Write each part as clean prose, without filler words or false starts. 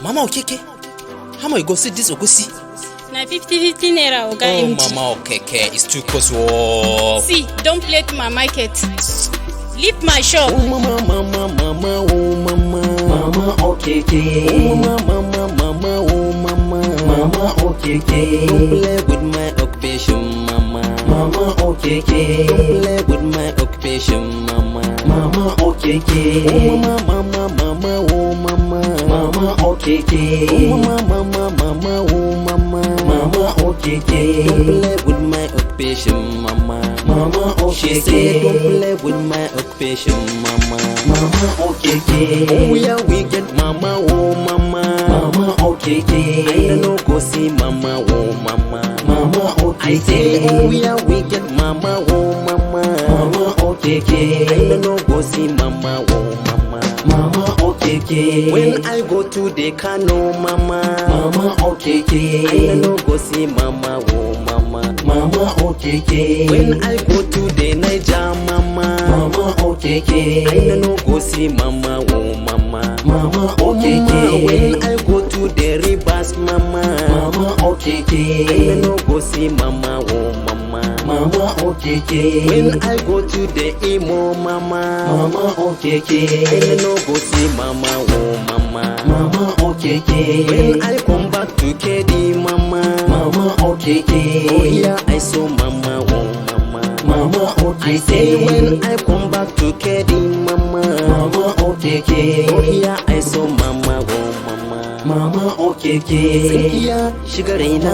Mama Okeke, how much you go see this Ogusi? Na 50 naira oga Oh, MG. Mama Okeke, it's too close. Oh. See, don't play to my market. Leave my shop. Oh mama, mama, mama, oh mama, Mama Okeke, oh mama, mama, mama, oh mama, Mama Okeke, don't play with my occupation, mama. Mama Okeke, Don't play with my occupation, mama. Mama Okeke, Oh mama, mama, mama, oh mama, Mama Okeke, oh mama, mama, mama, oh mama, Mama Okeke, don't play with my occupation, mama. Mama She said, don't Okeke, play with my occupation, mama. Mama Okeke, Oh yeah, we get mama, oh mama. Mama I Okeke, don't know go see mama, oh mama. Mama I say, oh Okeke, yeah, we get mama, oh mama. Mama I Okeke, don't know go see mama, oh mama. Mama Okeke, When I go to the Kano, mama. Mama I don't Okeke, know go see mama, oh mama. Mama Okeke, When I go to the Niger, mama. Mama I Okeke, don't know go see mama, oh mama. Mama Oh mama, Okeke, when I go to the rivers, mama. Mama I Okeke, don't know go see mama, oh mama. Mama Okeke, When I go to the Imo, mama. Mama I Okeke, don't know go see mama, oh mama. Mama Okeke, When I come back to Kedi, mama. Mama Okeke, Oh yeah, I saw mama, oh mama. Mama I say Okeke, when I come back to Kedi, mama. Mama Okeke, Oh yeah, I saw mama, oh mama. Mama Okeke, Tsinkiya shiga raina,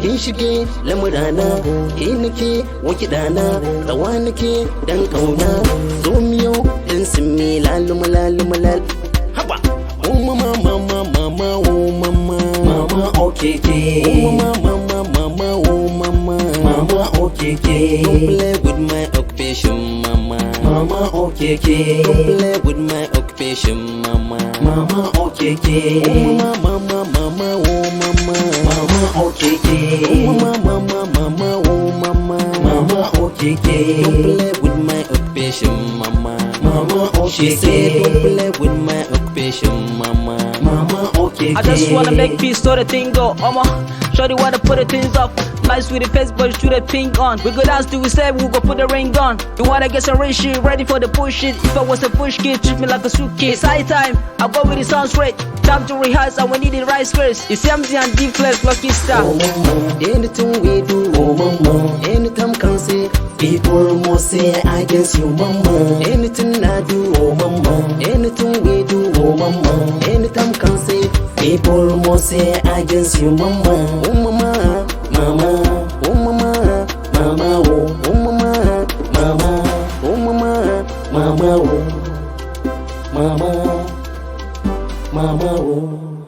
kin shige lamurana, ke nake waki dana, rawa nake dan kauna, zo miyo dan simmi laluma laluma lal. Haba! Oh mama, mama, mama, oh mama. Mama Okeke, Oh mama, mama, mama, oh mama. Mama Okeke, Don't play with my occupation, mama. Mama Okeke, Don't play with my occupation, mama. Mama Okeke, Oh mama, mama, mama, oh mama. Mama Okeke, Oh mama, mama, mama, oh mama. Mama Don't Okeke, play with my occupation, mama. Mama She said, Okeke, don't play with my occupation, mama. Mama Okeke, I just wanna make peace so the thing go. Shorty wanna put the things up. Nice with the face, but shoot the pink on. We go dance till we say we go put the ring on. You wanna get some real shit, ready for the push shit. If I was a push kid, treat me like a suitcase. It's high time, I go with the sound straight. Time to rehearse and we need the right squares. It's empty and deep flex, lucky star. oh mama, Anything we do, oh mama, anytime can say. people must say against you mama, Anything I do, oh mama, anything we do, oh mama, anytime can say. people must say against you mama, Oh mama, mama, oh mama, mama, oh, oh mama, mama, oh mama. mama, oh, mama, mama, oh.